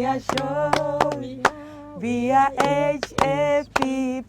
are showing. We are HAPPY.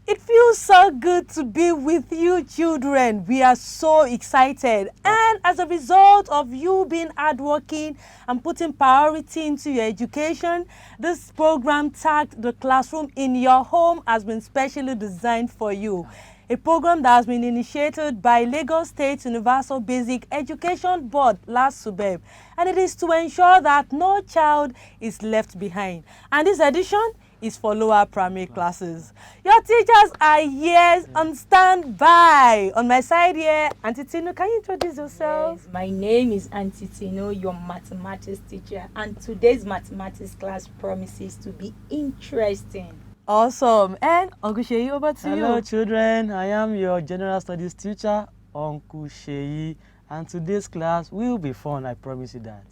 It feels so good to be with you, children. We are so excited. And as a result of you being hardworking and putting priority into your education, this program tagged The Classroom in Your Home has been specially designed for you. A program that has been initiated by Lagos State Universal Basic Education Board, LASUBEB, and it is to ensure that no child is left behind. And this edition is for lower primary classes. Your teachers are here on standby. On my side here, Auntie Tino, can you introduce yourself? Yes, my name is Auntie Tino, your mathematics teacher, and today's mathematics class promises to be interesting. Awesome. And Uncle Sheyi, over to you. Hello, children. I am your general studies teacher, Uncle Sheyi, and today's class will be fun. I promise you that.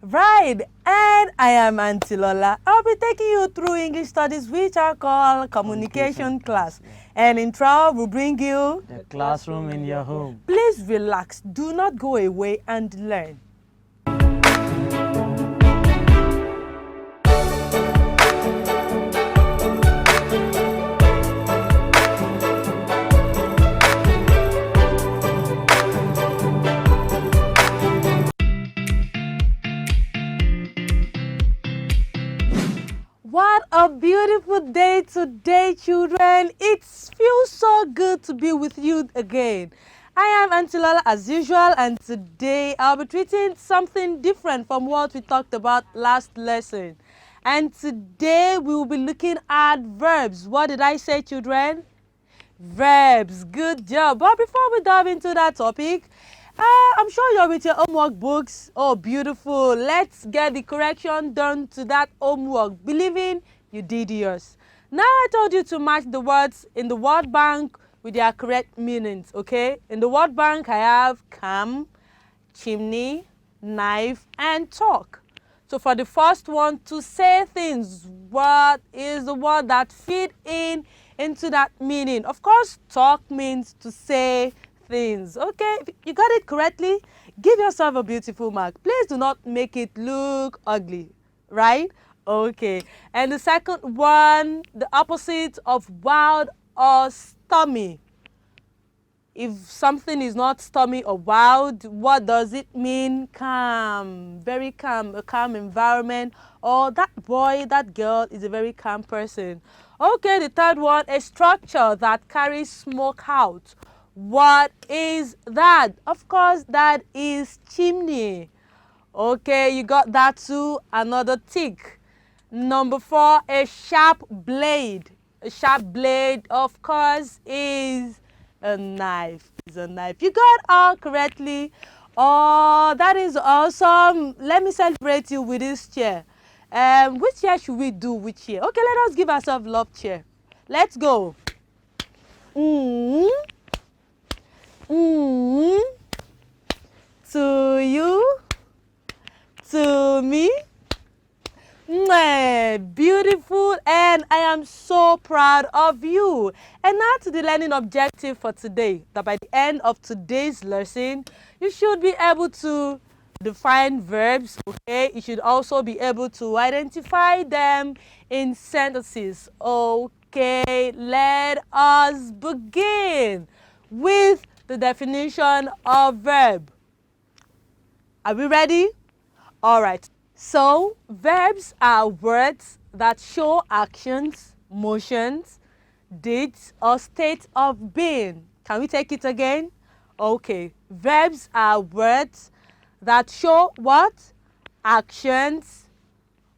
Right, and I am Auntie Lola. I'll be taking you through English studies, which are called communication class. And in trial, we'll bring you The classroom in your home. Please relax. Do not go away and learn. What a beautiful day today, children. It feels so good to be with you again. I am Auntie Lola as usual, and today I'll be treating something different from what we talked about last lesson. And today we will be looking at verbs. What did I say, children? Verbs. Good job. But before we dive into that topic, I'm sure you're with your homework books. Oh, beautiful. Let's get the correction done to that homework, believing you did yours. Now I told you to match the words in the word bank with their correct meanings, okay? In the word bank, I have come, chimney, knife, and talk. So for the first one, to say things, what is the word that fit into that meaning? Of course, talk means to say things. Okay, if you got it correctly, give yourself a beautiful mark. Please do not make it look ugly, right? Okay, and the second one, the opposite of wild or stormy. If something is not stormy or wild, what does it mean? Calm, very calm, a calm environment, or that boy, that girl is a very calm person. Okay, the third one, a structure that carries smoke out. What is that? Of course, that is chimney. Okay, you got that too. Another tick. Number 4, a sharp blade. A sharp blade, of course, is a knife. Is a knife. You got all correctly. Oh, that is awesome. Let me celebrate you with this chair. Which chair should we do? Which chair? Okay, let us give ourselves love chair. Let's go. To you, to me. Beautiful, and I am so proud of you. And now to the learning objective for today, that by the end of today's lesson, you should be able to define verbs, okay? You should also be able to identify them in sentences. Okay, let us begin with the definition of verb. Are we ready? All right. So, verbs are words that show actions, motions, deeds, or states of being. Can we take it again? Okay. Verbs are words that show what? Actions,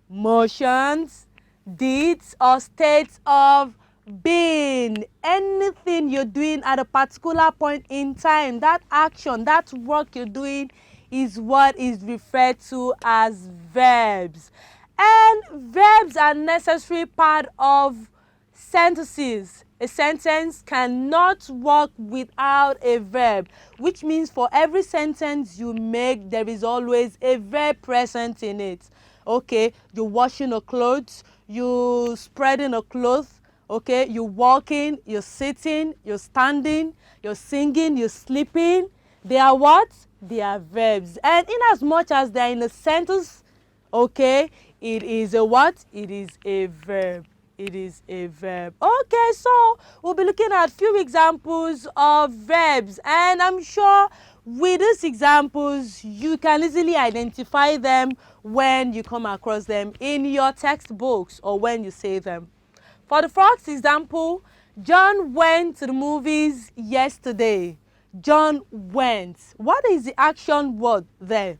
motions, deeds, or states of being. Anything you're doing at a particular point in time, that action, that work you're doing is what is referred to as verbs. And verbs are necessary part of sentences. A sentence cannot work without a verb, which means for every sentence you make, there is always a verb present in it. Okay, you're washing a clothes, you're spreading a cloth, okay, you're walking, you're sitting, you're standing, you're singing, you're sleeping. They are what? They are verbs. And in as much as they're in a sentence, Okay, it is a what? It is a verb. It is a verb. Okay, so we'll be looking at few examples of verbs, and I'm sure with these examples you can easily identify them when you come across them in your textbooks or when you say them. For the first example, John went to the movies yesterday. John went. What is the action word there?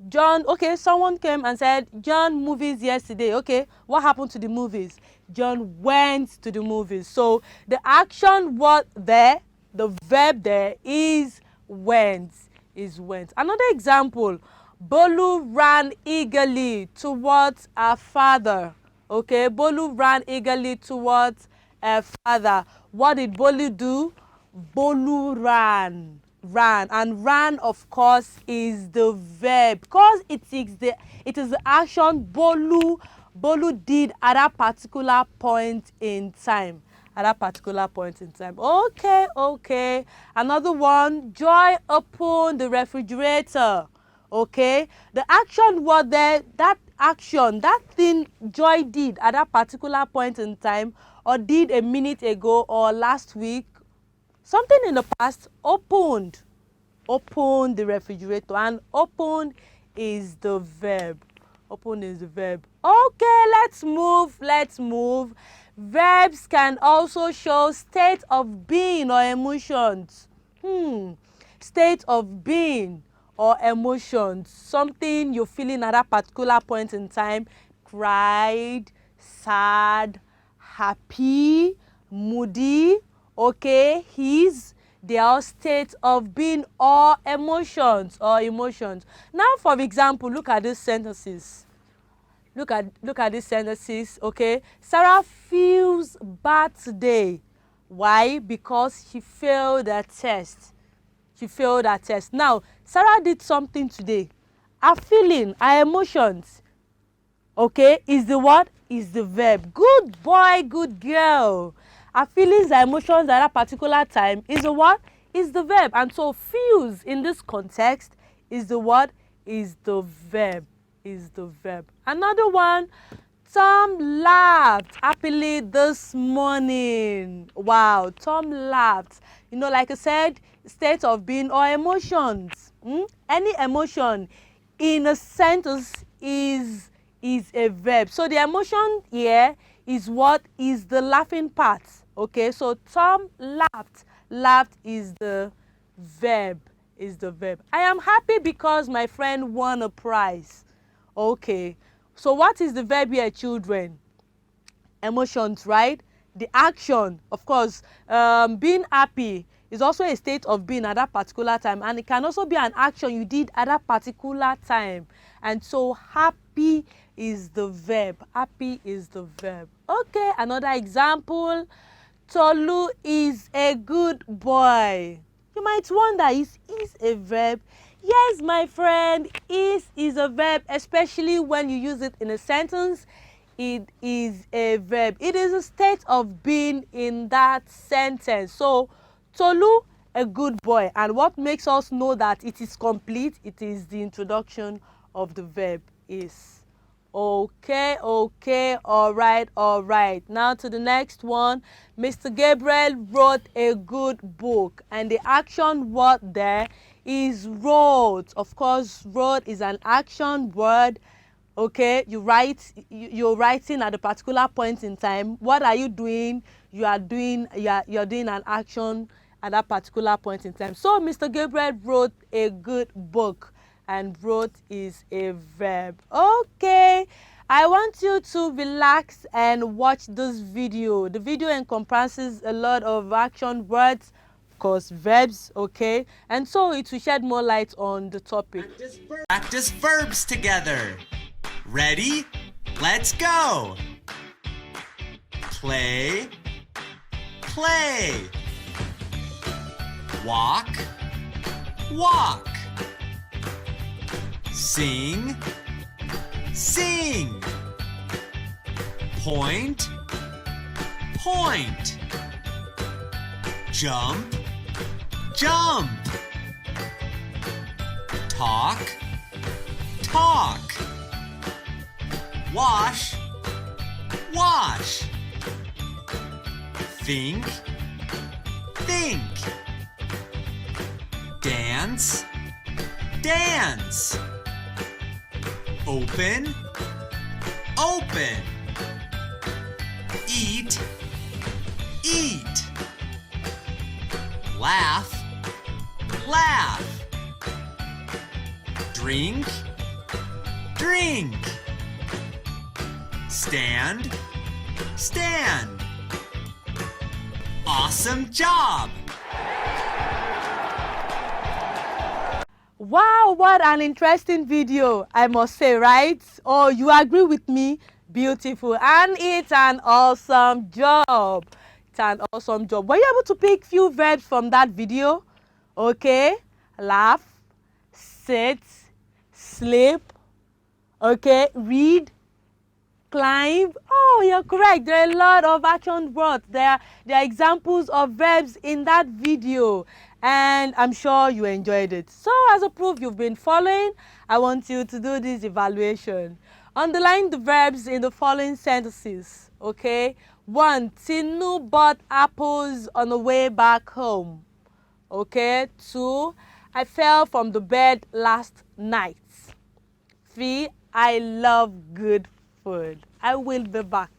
John, okay, someone came and said, John movies yesterday. Okay, what happened to the movies? John went to the movies. So the action word there, the verb there is went, is went. Another example, Bolu ran eagerly towards her father. Okay, Bolu ran eagerly towards her father. What did Bolu do? Bolu ran. And ran, of course, is the verb because it is the action Bolu did at that particular point in time. Okay. Another one, Joy opened the refrigerator. Okay, the action word there, that action, that thing Joy did at that particular point in time, or did a minute ago or last week, something in the past, opened the refrigerator, and open is the verb. Okay, let's move. Verbs can also show state of being or emotions. State of being or emotions, something you're feeling at that particular point in time: cried, sad, happy, moody. Okay, they are states of being or emotions. Now, for example, look at these sentences. Look at these sentences. Okay, Sarah feels bad today. Why? Because she failed her test. Now, Sarah did something today. Her feeling, her emotions, okay, is the what? Is the verb. Good boy, good girl. Her feelings, her emotions at that particular time is the what? Is the verb. And so feels in this context is the what? Is the verb. Another one, Tom laughed happily this morning. Wow, Tom laughed. Like I said, state of being or emotions. Any emotion in a sentence is a verb. So the emotion here is what? Is the laughing part. Okay, so Tom laughed is the verb. I am happy because my friend won a prize. Okay, so what is the verb here, children? Emotions, right? The action, of course, being happy is also a state of being at that particular time, and it can also be an action you did at that particular time. And so happy is the verb. Okay, another example, Tolu is a good boy. You might wonder, is a verb? Yes, my friend, is a verb, especially when you use it in a sentence. It is a verb. It is a state of being in that sentence. So, Tolu, a good boy. And what makes us know that it is complete? It is the introduction of the verb is. Okay, all right. Now to the next one. Mr. Gabriel wrote a good book, and the action word there is wrote. Of course, wrote is an action word. Okay, you're writing at a particular point in time. What are you doing? You're doing an action at that particular point in time. So Mr. Gabriel wrote a good book, and wrote is a verb. Okay, I want you to relax and watch this video. The video encompasses a lot of action words, of course verbs, okay, and so it will shed more light on the topic. Practice verbs together. Ready? Let's go. Play. Walk. Sing. Point. Jump. Talk. Wash, wash. Think, think. Dance, dance. Open, open. Eat, eat. Laugh, laugh. Drink, drink. Stand, stand. Awesome job! Wow, what an interesting video, I must say, right? Oh, you agree with me? Beautiful. And it's an awesome job. It's an awesome job. Were you able to pick few verbs from that video? Okay. Laugh, sit, sleep, okay, read, climb. Oh, you're correct. There are a lot of action words. There are examples of verbs in that video, and I'm sure you enjoyed it. So as a proof you've been following, I want you to do this evaluation. Underline the verbs in the following sentences. Okay. 1. Tinu bought apples on the way back home. Okay. 2. I fell from the bed last night. 3. I love good food. I will be back.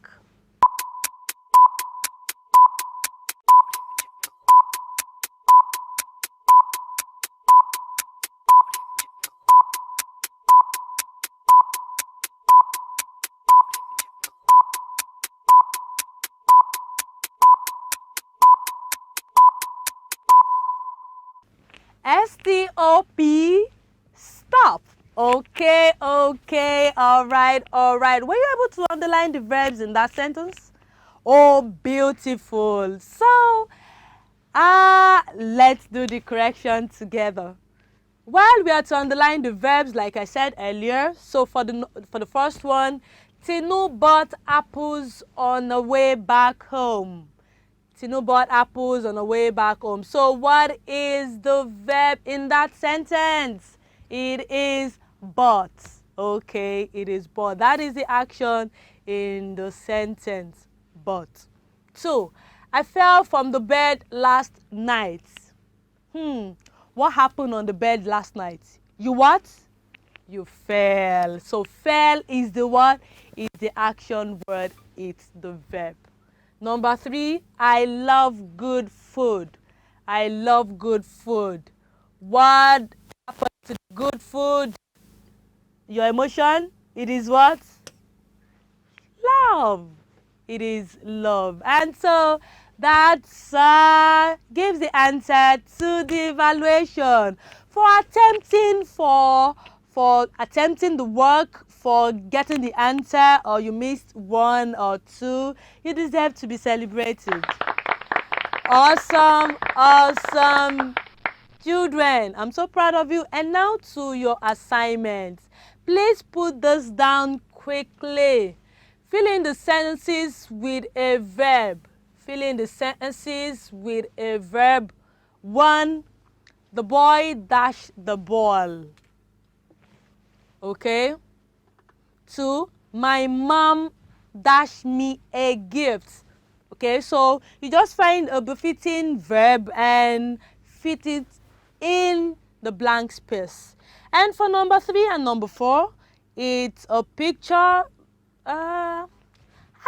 S-T-O-P, stop. Okay, okay, all right. Were you able to underline the verbs in that sentence? Oh, beautiful. So, let's do the correction together. While we are to underline the verbs, like I said earlier, so for the first one, Tinu bought apples on the way back home. Tinu bought apples on the way back home. So what is the verb in that sentence? It is bought. Okay, it is bought. That is the action in the sentence, bought. 2. I fell from the bed last night. What happened on the bed last night? You what? You fell. So fell is the what? Is the action word. It's the verb. Number 3, I love good food. I love good food. What happened to the good food? Your emotion? It is what? Love. It is love. And so that gives the answer to the evaluation. For attempting the work, for getting the answer, or you missed 1 or 2, you deserve to be celebrated. Awesome, awesome. Children, I'm so proud of you. And now to your assignments. Please put this down quickly. Fill in the sentences with a verb. Fill in the sentences with a verb. 1, the boy dashed the ball. Okay. 2, my mom dashed me a gift. Okay, so you just find a befitting verb and fit it in the blank space. And for number 3 and number 4, it's a picture. How are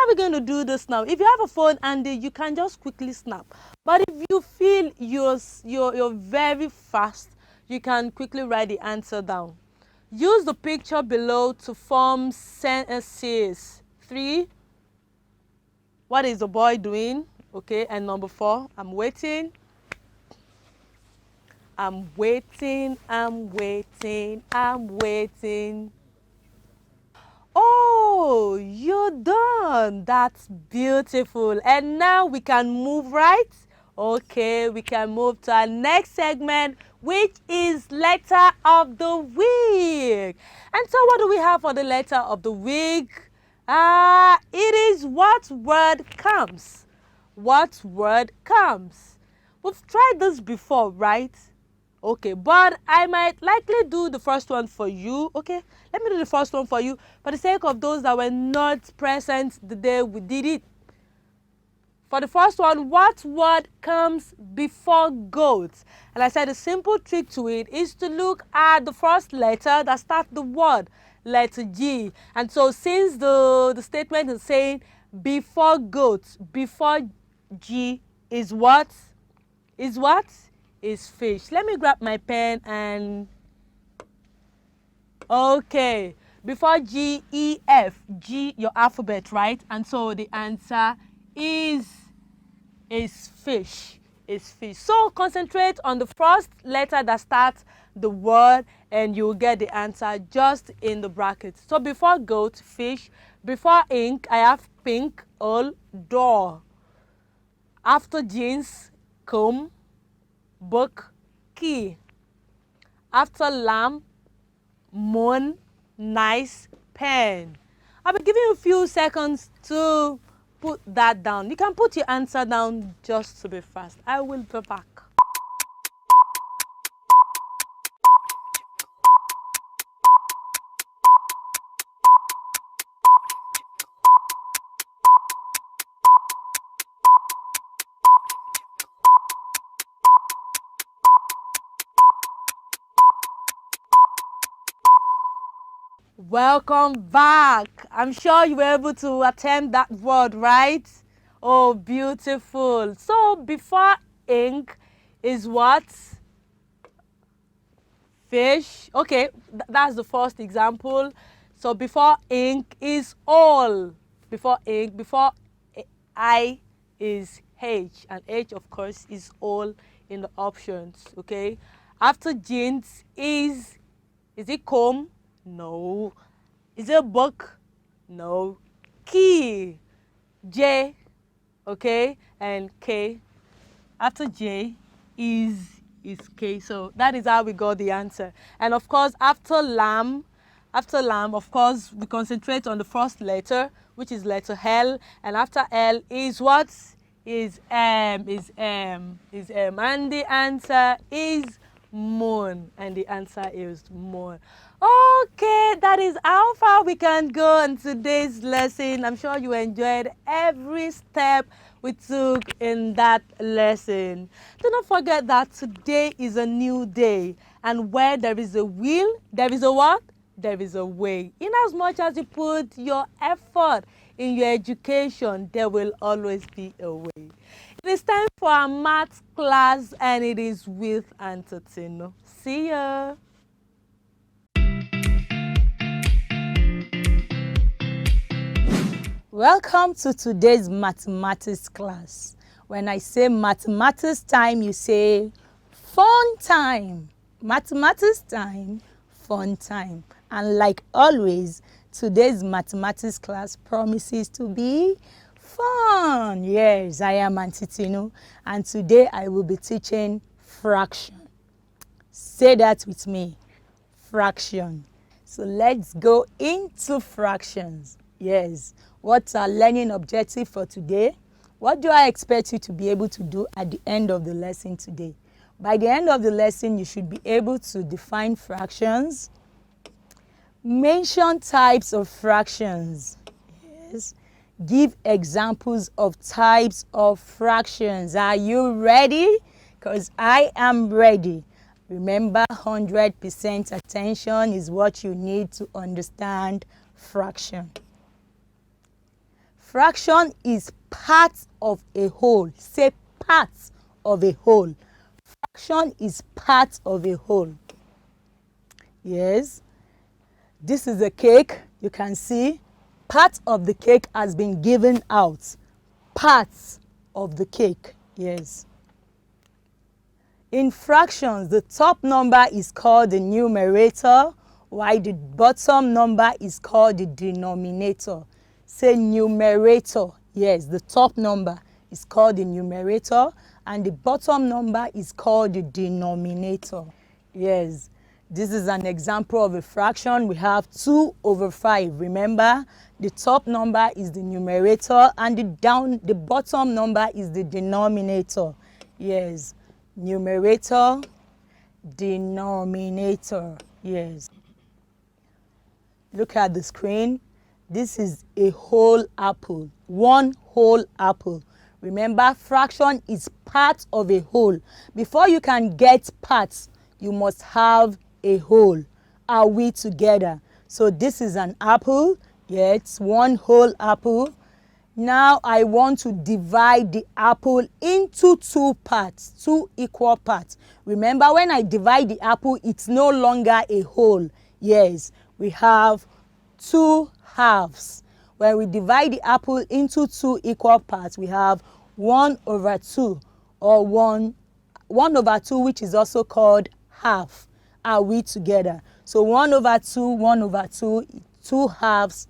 we going to do this now? If you have a phone and you can just quickly snap. But if you feel you're very fast, you can quickly write the answer down. Use the picture below to form sentences. 3, what is the boy doing? Okay, and number 4, I'm waiting. I'm waiting, I'm waiting, I'm waiting. Oh, you're done. That's beautiful. And now we can move, right? Okay, we can move to our next segment, which is letter of the week. And so what do we have for the letter of the week? It is what word comes. What word comes? We've tried this before, right? Okay, but I might likely do the first one for you. Okay, let me do the first one for you for the sake of those that were not present the day we did it. For the first one, what word comes before goat? And I said the simple trick to it is to look at the first letter that starts the word, letter G. And so since the statement is saying before goat, before G is what? Is what? Is fish. Let me grab my pen and okay. Before G, E, F. G, your alphabet, right? And so the answer is fish. Is fish. So concentrate on the first letter that starts the word and you'll get the answer just in the brackets. So before goat, fish. Before ink, I have pink, all, door. After jeans, comb, book, key. After lamb, moon, nice, pen. I'll be giving you a few seconds to put that down. You can put your answer down just to be fast. I will be back. Welcome back. I'm sure you were able to attempt that word, right? Oh, beautiful. So before ink is what? Fish. Okay, that's the first example. So before ink is all. Before ink, before I is H. And H, of course, is all in the options, okay? After jeans is it comb? No. Is it book? No. Key. J. Okay. And K. After J is K. So that is how we got the answer. And of course, after lamb, of course, we concentrate on the first letter, which is letter L. And after L is what? Is M. And the answer is moon. And the answer is moon. Okay, that is how far we can go in today's lesson. I'm sure you enjoyed every step we took in that lesson. Do not forget that today is a new day. And where there is a will, there is a what? There is a way. In as much as you put your effort in your education, there will always be a way. It is time for our math class and it is with Antatino. See ya. Welcome to today's mathematics class. When I say mathematics time, you say fun time. Mathematics time, fun time. And like always, today's mathematics class promises to be fun. Yes, I am Auntie Tino, and today I will be teaching fraction. Say that with me, fraction. So let's go into fractions. Yes, what's our learning objective for today? What do I expect you to be able to do at the end of the lesson today? By the end of the lesson, you should be able to define fractions, mention types of fractions, yes, give examples of types of fractions. Are you ready? Because I am ready. Remember, 100% attention is what you need to understand fraction. Fraction is part of a whole. Say part of a whole. Fraction is part of a whole. Yes. This is a cake. You can see part of the cake has been given out. Parts of the cake. Yes. In fractions, the top number is called the numerator, while the bottom number is called the denominator. Say numerator. Yes, the top number is called the numerator and the bottom number is called the denominator. Yes, this is an example of a fraction. We have 2 over 5. Remember, the top number is the numerator and the bottom number is the denominator. Yes, numerator denominator. Yes. Look at the screen. This is a whole apple. One whole apple. Remember, fraction is part of a whole. Before you can get parts, you must have a whole. Are we together? So this is an apple. Yeah, it's one whole apple. Now I want to divide the apple into two parts, two equal parts. Remember, when I divide the apple, it's no longer a whole. Yes, we have two halves. When we divide the apple into two equal parts, we have 1/2, or 1/2, which is also called half. Are we together? So 1/2, 1/2, two halves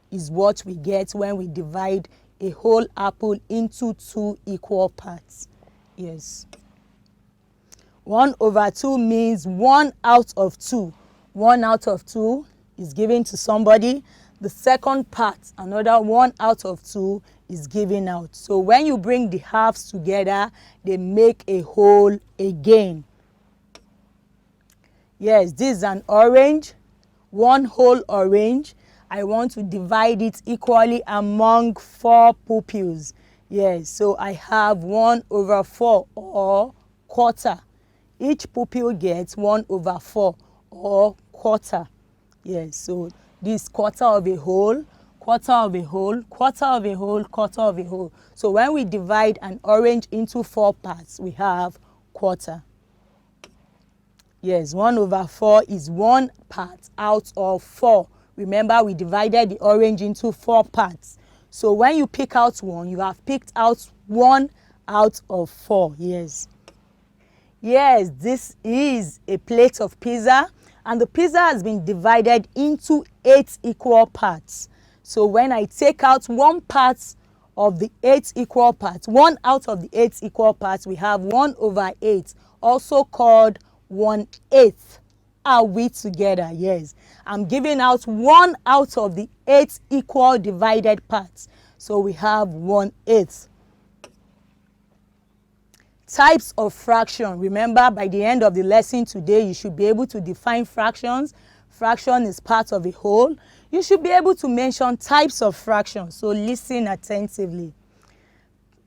is what we get when we divide a whole apple into two equal parts. Yes. 1/2 means 1 out of 2. 1 out of 2 is given to somebody. The second part, another 1 out of 2, is given out. So when you bring the halves together, they make a whole again. Yes, this is an orange, one whole orange. I want to divide it equally among 4 pupils. Yes, so I have 1/4, or quarter. Each pupil gets 1/4, or quarter. Yes, so this quarter of a whole, quarter of a whole, quarter of a whole, quarter of a whole. So when we divide an orange into 4 parts, we have quarter. Yes, 1/4 is 1 part out of 4. Remember, we divided the orange into 4 parts. So when you pick out one, you have picked out 1 out of 4. Yes. Yes, this is a plate of pizza, and the pizza has been divided into 8 equal parts. So when I take out 1 part of the 8 equal parts, 1 out of the 8 equal parts, we have 1/8, also called 1/8. Are we together? Yes. I'm giving out 1 out of the 8 equal divided parts. So we have 1/8. Types of fraction. Remember, by the end of the lesson today, you should be able to define fractions. Fraction is part of a whole. You should be able to mention types of fractions. So listen attentively.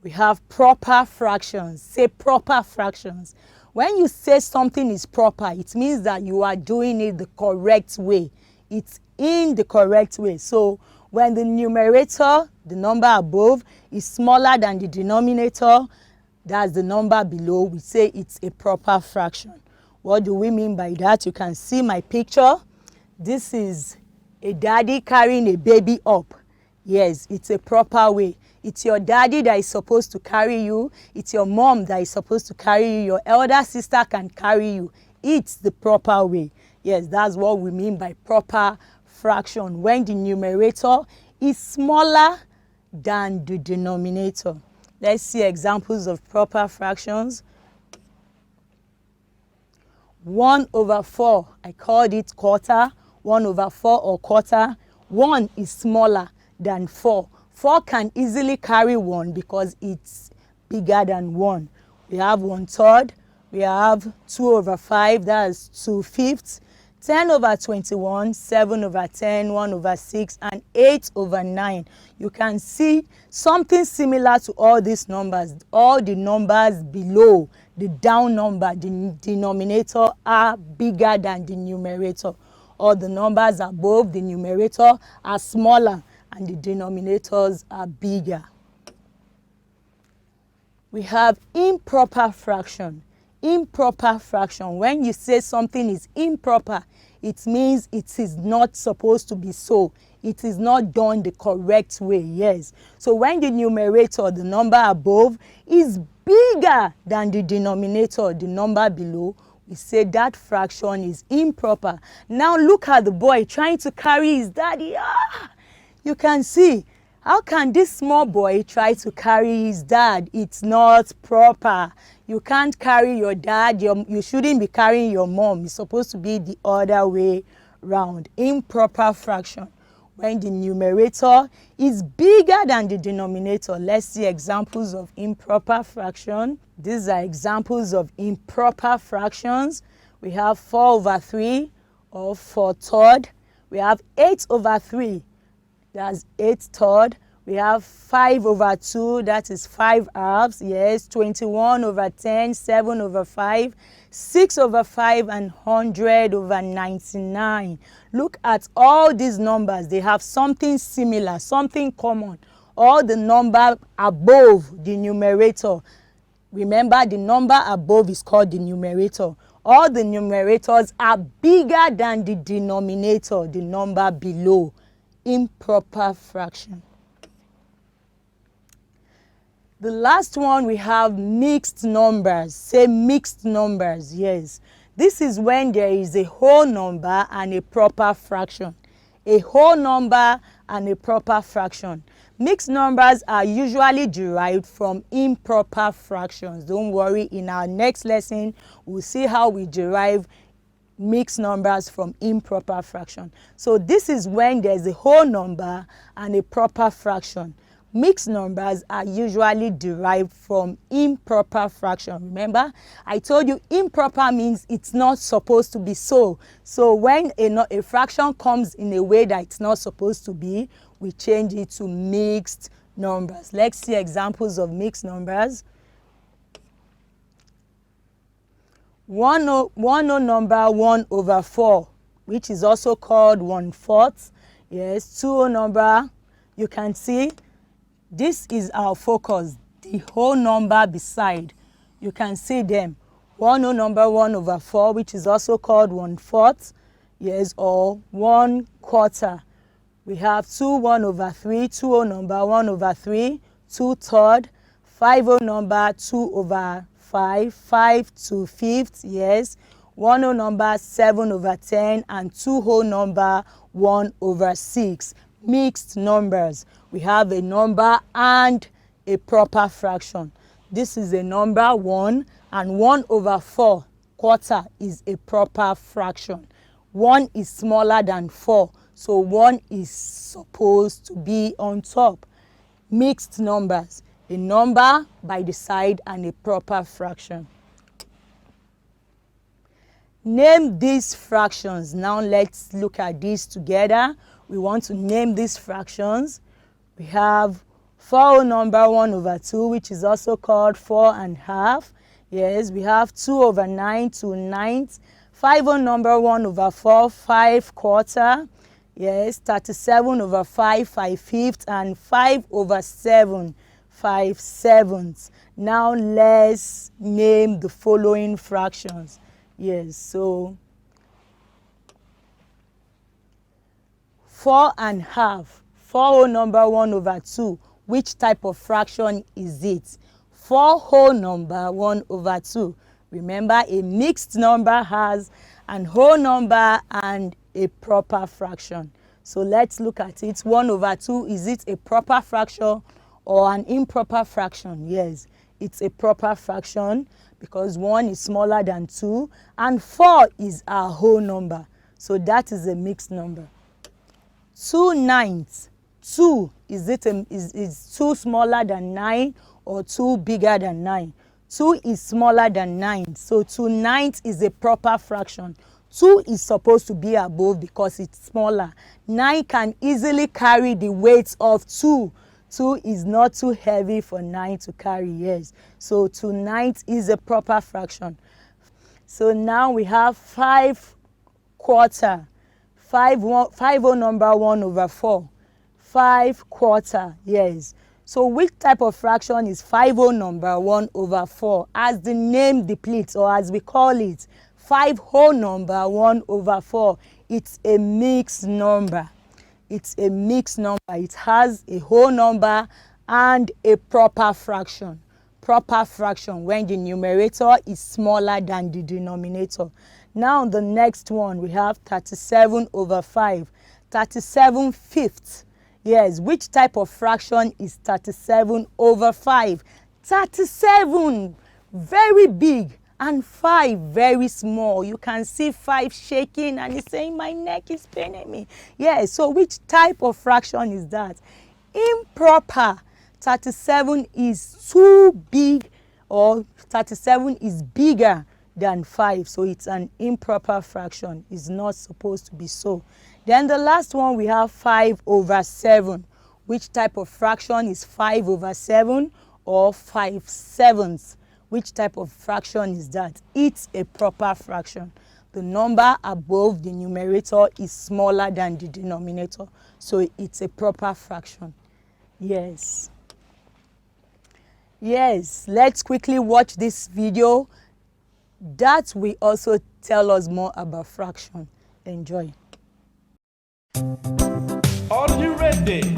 We have proper fractions. Say proper fractions. When you say something is proper, it means that you are doing it the correct way. It's in the correct way. So when the numerator, the number above, is smaller than the denominator, that's the number below, we say it's a proper fraction. What do we mean by that? You can see my picture. This is a daddy carrying a baby up. Yes, it's a proper way. It's your daddy that is supposed to carry you. It's your mom that is supposed to carry you. Your elder sister can carry you. It's the proper way. Yes, that's what we mean by proper fraction, when the numerator is smaller than the denominator. Let's see examples of proper fractions. 1/4, I called it quarter. 1/4 or quarter. 1 is smaller than 4. 4 can easily carry 1 because it's bigger than 1. We have 1/3. We have 2/5, that's 2/5. 10/21, 7/10, 1/6, and 8/9. You can see something similar to all these numbers. All the numbers below the down number, the denominator, are bigger than the numerator. All the numbers above the numerator are smaller and the denominators are bigger. We have improper fraction. Improper fraction. When you say something is improper, it means it is not supposed to be so. It is not done the correct way. Yes. So when the numerator, the number above, is bigger than the denominator, the number below, we say that fraction is improper. Now look at the boy trying to carry his daddy. You can see, how can this small boy try to carry his dad? It's not proper. You can't carry your dad. You shouldn't be carrying your mom. It's supposed to be the other way round. Improper fraction. When the numerator is bigger than the denominator. Let's see examples of improper fraction. These are examples of improper fractions. We have 4 over 3 or 4 third. We have 8 over 3, that's 8 third. We have 5 over 2, that is 5 halves, yes. 21 over 10, 7 over 5, 6 over 5, and 100 over 99. Look at all these numbers. They have something similar, something common. All the number above the numerator. Remember, the number above is called the numerator. All the numerators are bigger than the denominator, the number below. Improper fraction. The last one, we have mixed numbers. Say mixed numbers, yes. This is when there is a whole number and a proper fraction. A whole number and a proper fraction. Mixed numbers are usually derived from improper fractions. Don't worry, in our next lesson, we'll see how we derive mixed numbers from improper fraction. So this is when there's a whole number and a proper fraction. Mixed numbers are usually derived from improper fraction. Remember, I told you improper means it's not supposed to be so. So when a fraction comes in a way that it's not supposed to be, we change it to mixed numbers. Let's see examples of mixed numbers. One whole number 1 over 4, which is also called 1/4. Yes, 2 whole number, you can see this is our focus, the whole number beside. You can see them. 1 whole number 1 over 4, which is also called 1/4, yes, or 1/4. We have 2 1 over 3, 2 whole number 1 over 3, 2 third, 5 whole number 2 over 5, 5 2/5, yes, 1 whole number 7 over 10, and 2 whole number 1 over 6. Mixed numbers. We have a number and a proper fraction. This is a number 1, and 1 over 4 quarter is a proper fraction. 1 is smaller than 4, so 1 is supposed to be on top. Mixed numbers. A number by the side and a proper fraction. Name these fractions. Now let's look at these together. We want to name these fractions. We have 4 whole number 1 over 2, which is also called 4½. Yes, we have 2 over 9, 2/9. 5 whole number 1 over 4, 5/4. Yes, 37 over 5, 5/5, and 5 over 7, 5/7. Now let's name the following fractions. Yes, so 4½. 4 whole number 1 over 2. Which type of fraction is it? 4 whole number 1 over 2. Remember, a mixed number has an whole number and a proper fraction. So let's look at it. 1 over 2, is it a proper fraction or an improper fraction? Yes, it's a proper fraction because 1 is smaller than 2 and 4 is our whole number. So that is a mixed number. 2/9. 2, is 2 smaller than 9 or 2 bigger than 9? 2 is smaller than 9, so 2/9 is a proper fraction. 2 is supposed to be above because it's smaller. 9 can easily carry the weight of 2. 2 is not too heavy for 9 to carry, yes. So 2/9 is a proper fraction. So now we have 5/4. 5 whole number 1 over 4. 5/4, yes. So which type of fraction is 5 whole number 1 over 4? As the name depletes, or as we call it, 5 whole number 1 over 4. It's a mixed number. It's a mixed number. It has a whole number and a proper fraction. Proper fraction when the numerator is smaller than the denominator. Now the next one, we have 37 over 5. 37/5. Yes, which type of fraction is 37 over 5? 37, very big, and 5, very small. You can see 5 shaking and it's saying, my neck is paining me. Yes, so which type of fraction is that? Improper. 37 is too big, or 37 is bigger than 5. So it's an improper fraction. It's not supposed to be so. Then the last one, we have 5 over 7. Which type of fraction is 5 over 7 or 5/7? Which type of fraction is that? It's a proper fraction. The number above the numerator is smaller than the denominator. So it's a proper fraction. Yes. Yes, let's quickly watch this video. That will also tell us more about fraction. Enjoy. Are you ready?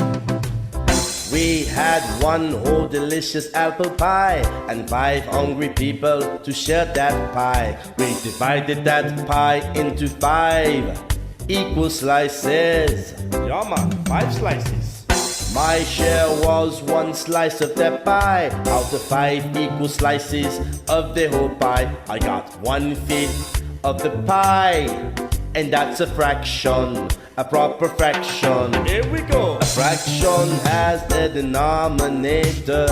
We had one whole delicious apple pie and 5 hungry people to share that pie. We divided that pie into 5 equal slices. Yeah, man, 5 slices. My share was 1 slice of that pie. Out of 5 equal slices of the whole pie, I got 1/5 of the pie. And that's a fraction, a proper fraction. Here we go. A fraction has a denominator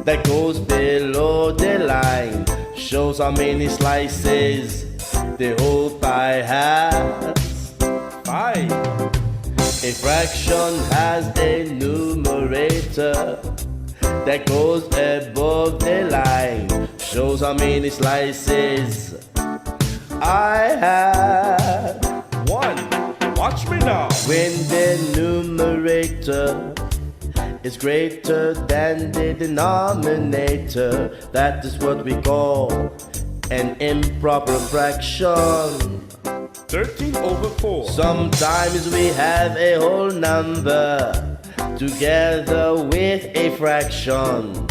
that goes below the line. Shows how many slices the whole pie has. 5. A fraction has a numerator that goes above the line. Shows how many slices I have. 1. Watch me now. When the numerator is greater than the denominator, that is what we call an improper fraction. 13 over 4. Sometimes we have a whole number together with a fraction.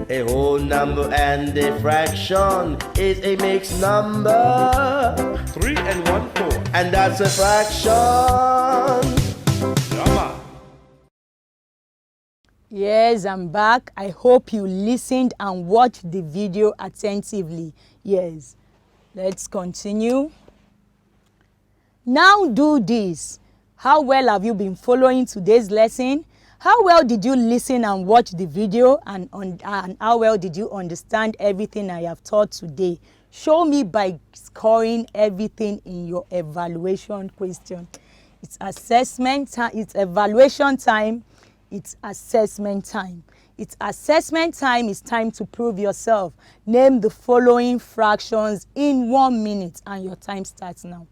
A whole number and a fraction is a mixed number. 3 and 1/4. And that's a fraction. Yeah, man. Yes, I'm back. I hope you listened and watched the video attentively. Yes, let's continue. Now do this. How well have you been following today's lesson? How well did you listen and watch the video, and how well did you understand everything I have taught today? Show me by scoring everything in your evaluation question. It's assessment time, it's evaluation time, it's assessment time. It's assessment time. It's time to prove yourself. Name the following fractions in 1 minute, and your time starts now.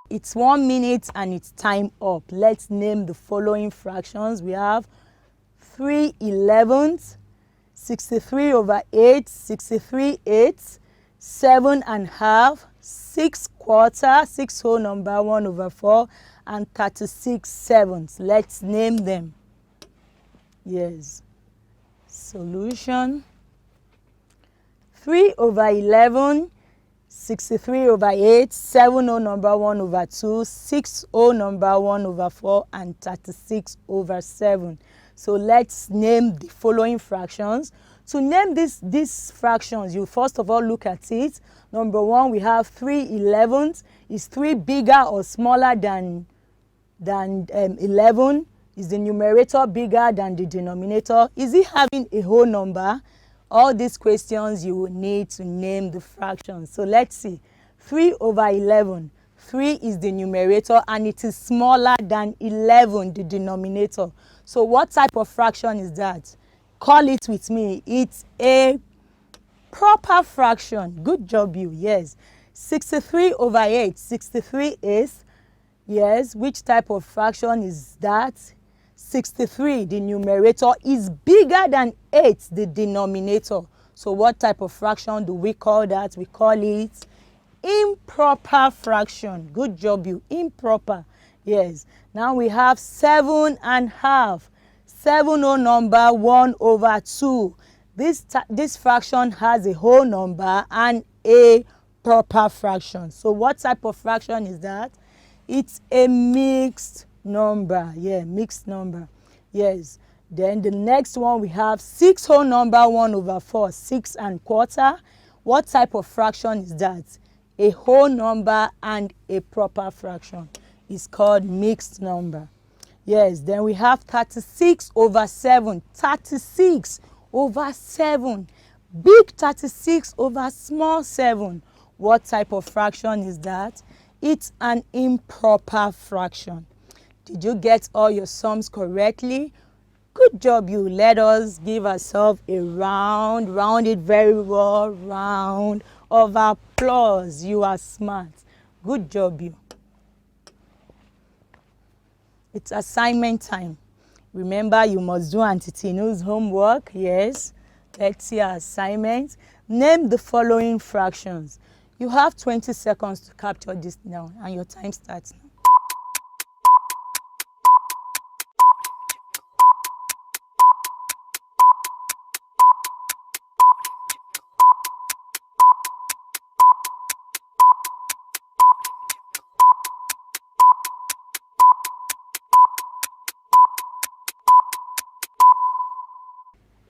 It's 1 minute and it's time up. Let's name the following fractions. We have 3/11, 63 over 8, 63 eighths, 7 1/2, 6 quarter, 6 whole number, 1 over 4, and 36 sevenths. Let's name them. Yes. Solution. 3/11, 63 over 8, 7 whole number 1 over 2, 6 whole number 1 over 4, and 36 over 7. So let's name the following fractions. To name these fractions, you first of all look at it. Number 1, we have 3/11. Is 3 bigger or smaller than 11? Is the numerator bigger than the denominator? Is it having a whole number? All these questions you will need to name the fractions. So let's see. 3/11. 3 is the numerator and it is smaller than 11, the denominator. So what type of fraction is that? Call it with me. It's a improper fraction. Good job, you. Yes. 63 over 8. 63 is, yes, which type of fraction is that? 63, the numerator, is bigger than 8, the denominator. So what type of fraction do we call that? We call it improper fraction. Good job, you. Improper. Yes. Now we have 7.5. 7 whole number 1 over 2. This fraction has a whole number and a proper fraction. So what type of fraction is that? It's a mixed number. Yeah, mixed number. Yes. Then the next one we have 6 whole number 1 over 4. 6.25. What type of fraction is that? A whole number and a proper fraction. It's called mixed number. Yes, then we have 36 over 7. 36 over 7. Big 36 over small 7. What type of fraction is that? It's an improper fraction. Did you get all your sums correctly? Good job, you. Let us give ourselves a round it very well, round of applause. You are smart. Good job, you. It's assignment time. Remember, you must do Auntie Tinu's homework. Yes. Let's see our assignment. Name the following fractions. You have 20 seconds to capture this now, and your time starts now.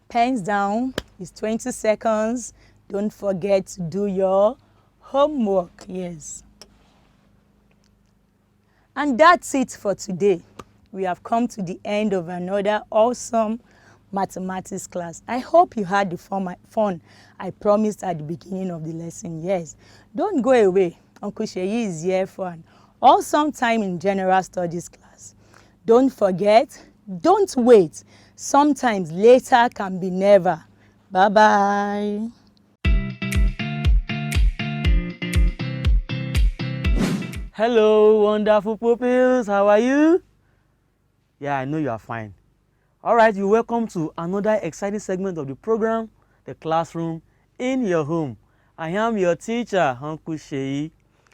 Pens down. It's 20 seconds. Don't forget to do your homework. Yes. And that's it for today. We have come to the end of another awesome mathematics class. I hope you had the fun I promised at the beginning of the lesson. Yes. Don't go away. Uncle Sheyi is here for an awesome time in general studies class. Don't forget, don't wait. Sometimes later can be never. Bye-bye. Hello, wonderful pupils. How are you? Yeah, I know you are fine. All right, you're welcome to another exciting segment of the program, The Classroom in Your Home. I am your teacher, Uncle Sheyi,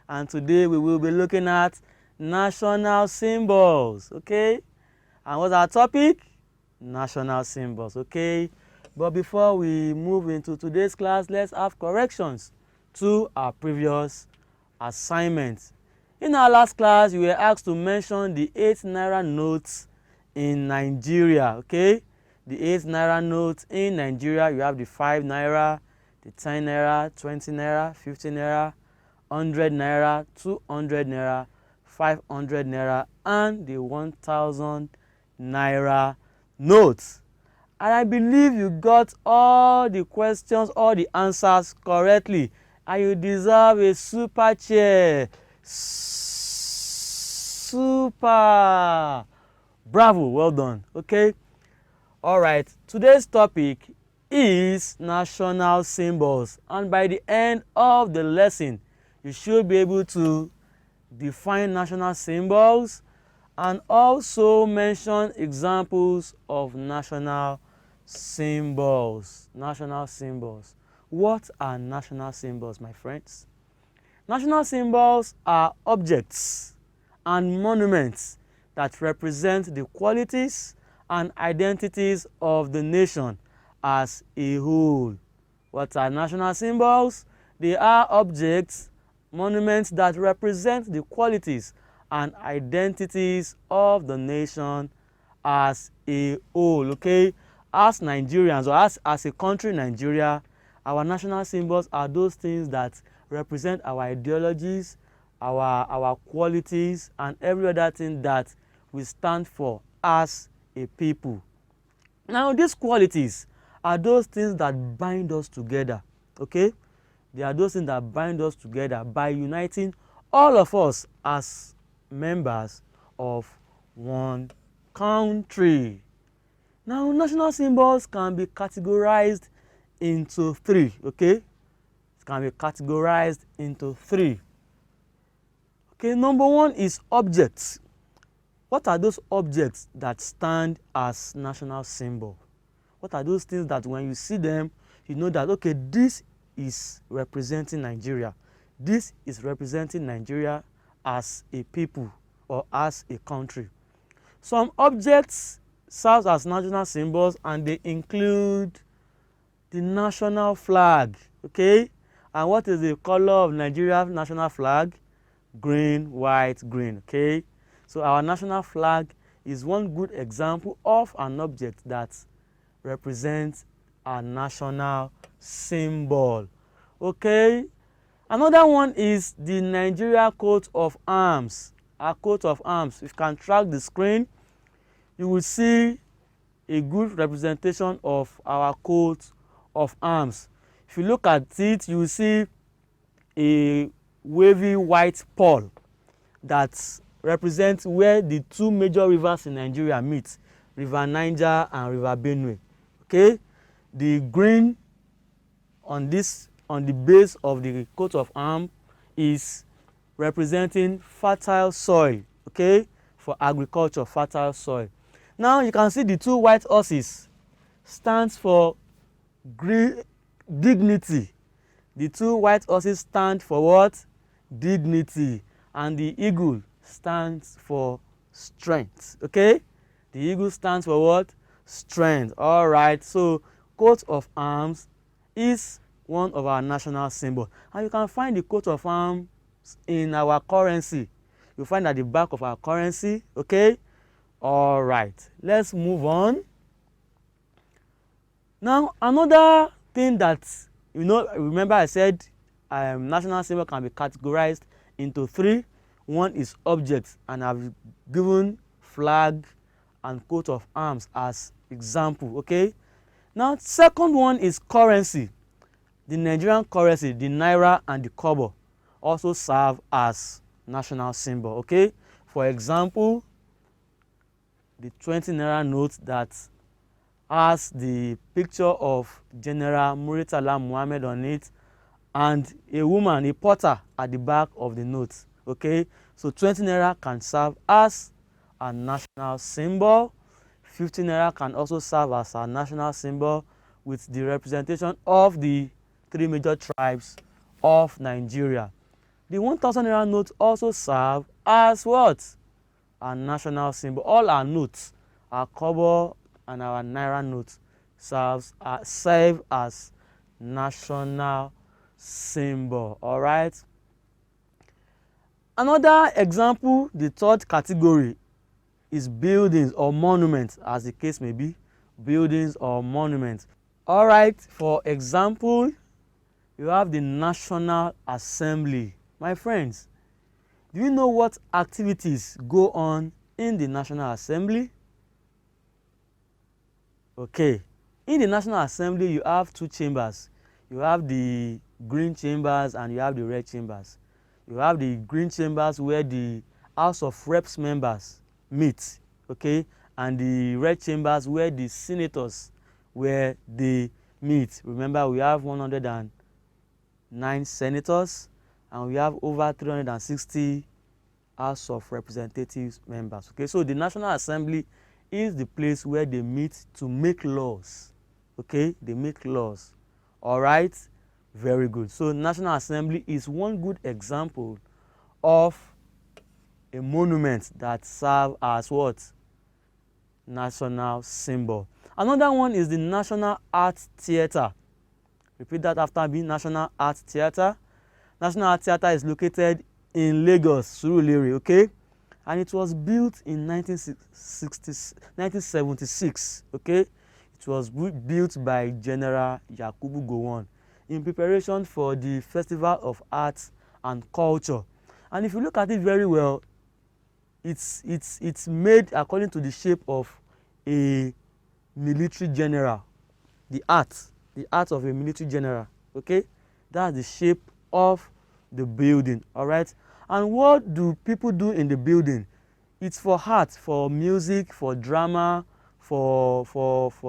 and today we will be looking at national symbols, okay? And what's our topic? National symbols, okay? But before we move into today's class, let's have corrections to our previous assignments. In our last class, you were asked to mention the 8 naira notes in Nigeria, okay? The 8 naira notes in Nigeria, you have the 5 naira, the 10 naira, 20 naira, 50 naira, 100 naira, 200 naira, 500 naira, and the 1000 naira notes. And I believe you got all the questions, all the answers correctly, and you deserve a super chair. Super. Bravo, well done. Okay. All right, today's topic is national symbols, and by the end of the lesson you should be able to define national symbols and also mention examples of national symbols. National symbols. What are national symbols, my friends? National symbols are objects and monuments that represent the qualities and identities of the nation as a whole. What are national symbols? They are objects, monuments that represent the qualities and identities of the nation as a whole, okay? As Nigerians, or as a country, Nigeria, our national symbols are those things that represent our ideologies, our qualities, and every other thing that we stand for as a people. Now, these qualities are those things that bind us together, okay? They are those things that bind us together by uniting all of us as members of one country. Now, national symbols can be categorized into three, okay? It can be categorized into three. Okay, number one is objects. What are those objects that stand as national symbol? What are those things that when you see them, you know that, okay, this is representing Nigeria. This is representing Nigeria as a people or as a country. Some objects serve as national symbols and they include the national flag, okay? And what is the color of Nigeria's national flag? Green, white, green, okay? So our national flag is one good example of an object that represents a national symbol, okay? Another one is the Nigeria coat of arms. Our coat of arms, if you can track the screen, you will see a good representation of our coat of arms. If you look at it, you will see a wavy white pole that represents where the two major rivers in Nigeria meet, River Niger and River Benue. Okay, the green on the base of the coat of arms is representing fertile soil, okay, for agriculture, fertile soil. Now you can see the two white horses stands for dignity. The two white horses stand for what? Dignity. And the eagle stands for strength, okay? The eagle stands for what? Strength. All right, so coat of arms is one of our national symbols. And you can find the coat of arms in our currency. You find at the back of our currency, okay? All right, let's move on. Now, another thing that, you know, remember I said national symbol can be categorized into three. One is objects, and I've given flag and coat of arms as example, okay? Now, second one is currency. The Nigerian currency, the naira and the kobo, also serve as national symbol, okay? For example, the 20 naira note that has the picture of General Muritala Muhammad on it and a woman, a porter at the back of the note, okay? So 20 naira can serve as a national symbol. 50 naira can also serve as a national symbol with the representation of the three major tribes of Nigeria. The 1000 naira note also serve as what? A national symbol. All our notes, our kobo and our naira notes, serve as national symbol. All right. Another example, the third category, is buildings or monuments, as the case may be. Buildings or monuments. All right. For example, you have the National Assembly. My friends, do you know what activities go on in the National Assembly? Okay, in the National Assembly you have two chambers. You have the green chambers and you have the red chambers. You have the green chambers where the House of Reps members meet, okay, and the red chambers where the senators where they meet. Remember, we have 109 senators and we have over 360 House of Representatives members. Okay, so the National Assembly is the place where they meet to make laws. Okay, they make laws. All right, very good. So National Assembly is one good example of a monument that serves as what? National symbol. Another one is the National Art Theatre. Repeat that after me. National Art Theatre. National Art Theatre is located in Lagos, Surulere, okay? And it was built in 1976, okay? It was built by General Yakubu Gowon in preparation for the Festival of Arts and Culture. And if you look at it very well, it's made according to the shape of a military general. The art of a military general, okay? That's the shape of the building, all right? And what do people do in the building? It's for art, for music, for drama, for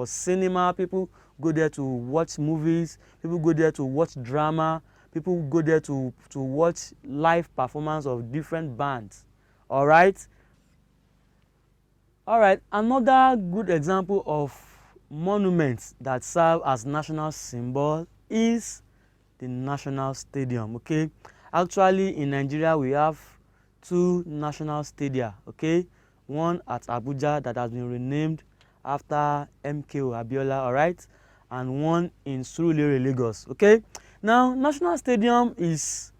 cinema. People go there to watch movies, people go there to watch drama, people go there to watch live performance of different bands. All right. Another good example of monuments that serve as national symbol is the National Stadium. Okay, actually in Nigeria we have two national stadia. Okay, one at Abuja that has been renamed after MKO Abiola, all right, and one in Surulere, Lagos. Okay, now National Stadium is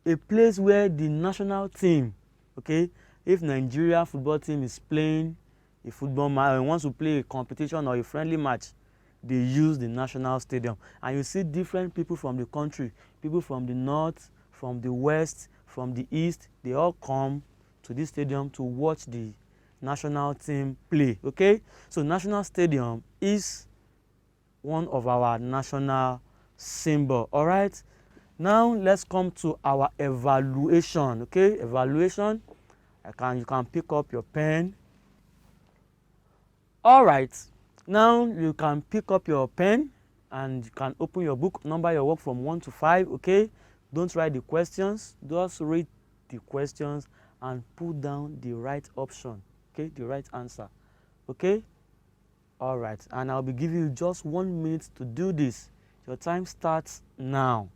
a place where the national team, okay, if Nigeria football team is playing a football match and wants to play a competition or a friendly match, they use the National Stadium, and you see different people from the country, people from the north, from the west, from the east, they all come to this stadium to watch the national team play. Okay, so National Stadium is one of our national symbol. All right, now let's come to our evaluation. Okay, evaluation, you can pick up your pen. All right, now you can pick up your pen and you can open your book, number your work from 1 to 5. Okay, don't write the questions, just read the questions and put down the right option, okay, the right answer. Okay, all right, and I'll be giving you just 1 minute to do this. Your time starts now.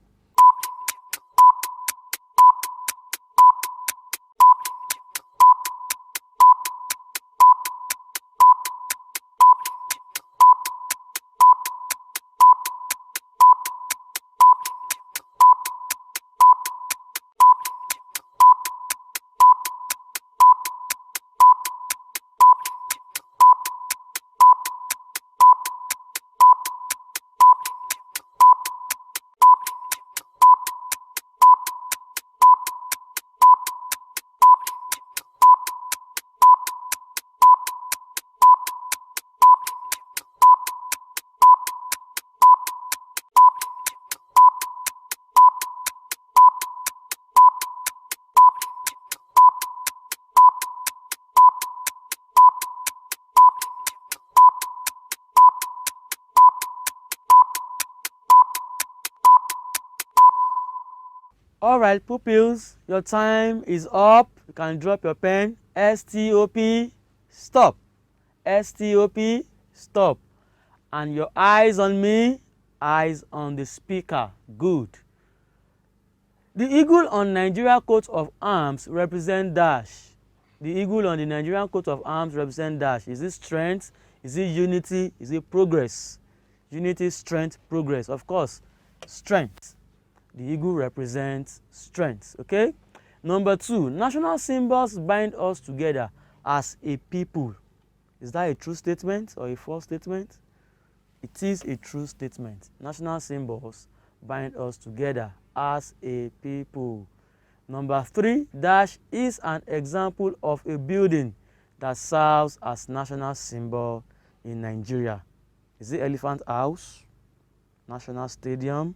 All right, pupils, your time is up. You can drop your pen. STOP, stop. STOP, stop. And your eyes on me, eyes on the speaker. Good. The eagle on Nigeria coat of arms represent dash. The eagle on the Nigerian coat of arms represent dash. Is it strength? Is it unity? Is it progress? Unity, strength, progress. Of course, strength. The eagle represents strength. Okay. Number 2, national symbols bind us together as a people. Is that a true statement or a false statement? It is a true statement. National symbols bind us together as a people. Number 3, dash is an example of a building that serves as national symbol in Nigeria. Is it Elephant House, National Stadium,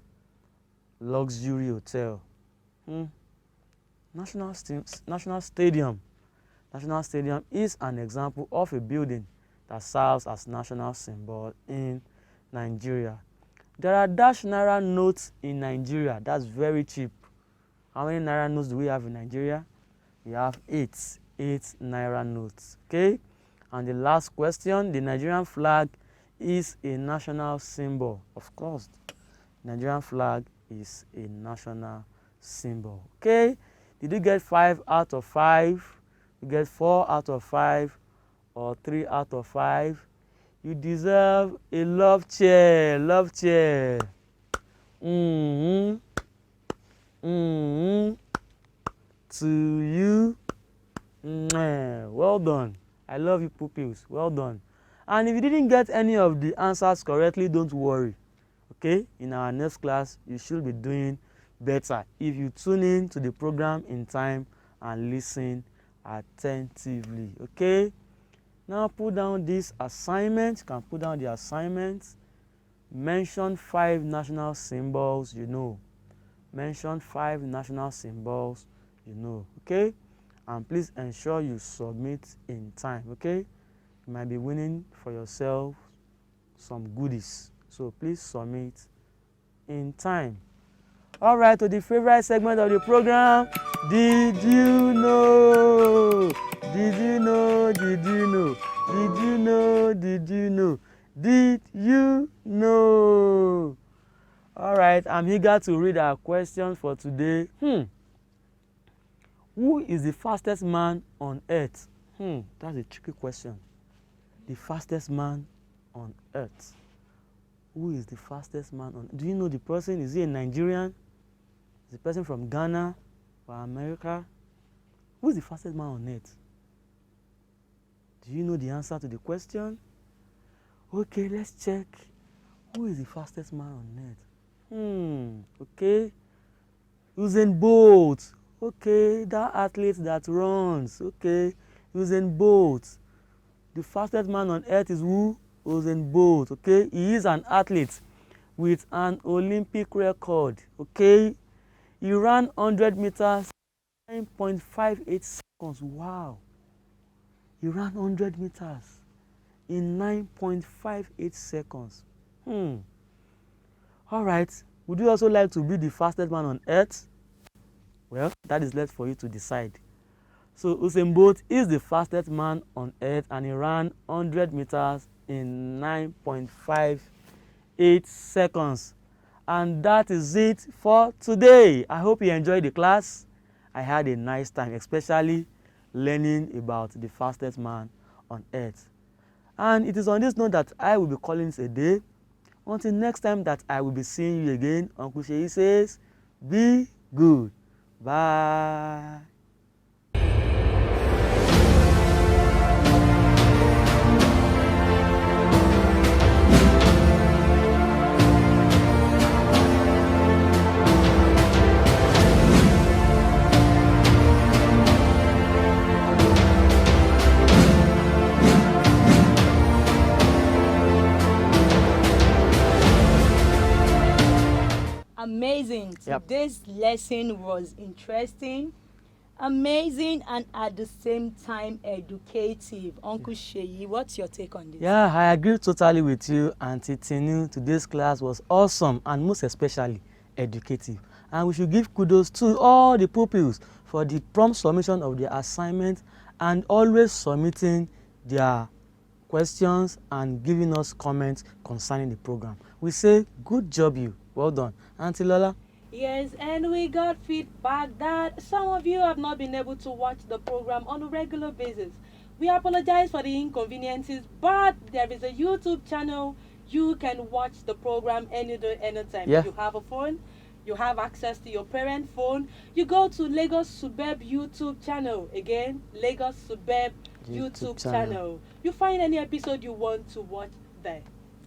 Luxury Hotel? National Stadium. National Stadium is an example of a building that serves as national symbol in Nigeria. There are dash naira notes in Nigeria. That's very cheap. How many naira notes do we have in Nigeria? We have 8 naira notes. Okay. And the last question, the Nigerian flag is a national symbol. Of course, Nigerian flag is a national symbol. Okay. Did you get 5 out of 5? You get 4 out of 5 or 3 out of 5? You deserve a love chair. Love chair. To you. Well done. I love you, pupils. Well done. And if you didn't get any of the answers correctly, don't worry. Okay? In our next class, you should be doing better if you tune in to the program in time and listen attentively. Okay? Now put down this assignment. You can put down the assignment. Mention 5 national symbols you know. Mention 5 national symbols you know. Okay? And please ensure you submit in time. Okay? You might be winning for yourself some goodies. So please submit in time. All right, to the favorite segment of the program, Did You Know? Did you know? Did you know? Did you know? Did you know? Did you know? All right, I'm eager to read our questions for today. Who is the fastest man on earth? That's a tricky question. The fastest man on earth. Who is the fastest man on earth? Do you know the person? Is he a Nigerian? Is the person from Ghana or America? Who is the fastest man on earth? Do you know the answer to the question? Okay, let's check. Who is the fastest man on earth? Okay. Usain Bolt. Okay, that athlete that runs. Okay, Usain Bolt. The fastest man on earth is who? Usain Bolt. Okay, he is an athlete with an Olympic record. Okay, he ran 100 meters 9.58 seconds. Wow. He ran 100 meters in 9.58 seconds. All right. Would you also like to be the fastest man on earth? Well, that is left for you to decide. So Usain Bolt is the fastest man on earth and he ran 100 meters in 9.58 seconds. And that is it for today. I hope you enjoyed the class. I had a nice time, especially learning about the fastest man on earth. And it is on this note that I will be calling it a day. Until next time that I will be seeing you again, Uncle Sheyi says, be good. Bye. Amazing. Yep. Today's lesson was interesting, amazing, and at the same time educative. Uncle Sheyi, what's your take on this? Yeah, I agree totally with you, Auntie Tinu. Today's class was awesome and most especially educative. And we should give kudos to all the pupils for the prompt submission of their assignment and always submitting their questions and giving us comments concerning the program. We say, good job you. Well done. Auntie Lola? Yes, and we got feedback that some of you have not been able to watch the program on a regular basis. We apologize for the inconveniences, but there is a YouTube channel. You can watch the program any day, anytime. Yeah. If you have a phone, you have access to your parent phone. You go to Lagos Suburb YouTube channel. Again, Lagos Suburb YouTube channel. You find any episode you want to watch there.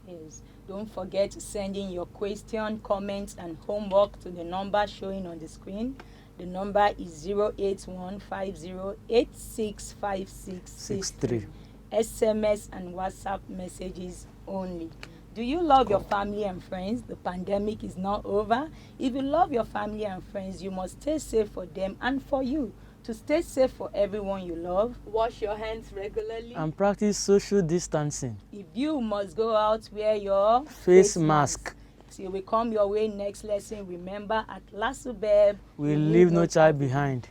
Yes. Don't forget to send in your question, comments, and homework to the number showing on the screen. The number is 08150865663. SMS and WhatsApp messages only. Do you love your family and friends? The pandemic is not over. If you love your family and friends, you must stay safe for them and for you. To stay safe for everyone you love, Wash your hands regularly. And practice social distancing. if you must go out, wear your Face mask. Till we come your way next lesson, remember at LaSuburb, We leave no child behind.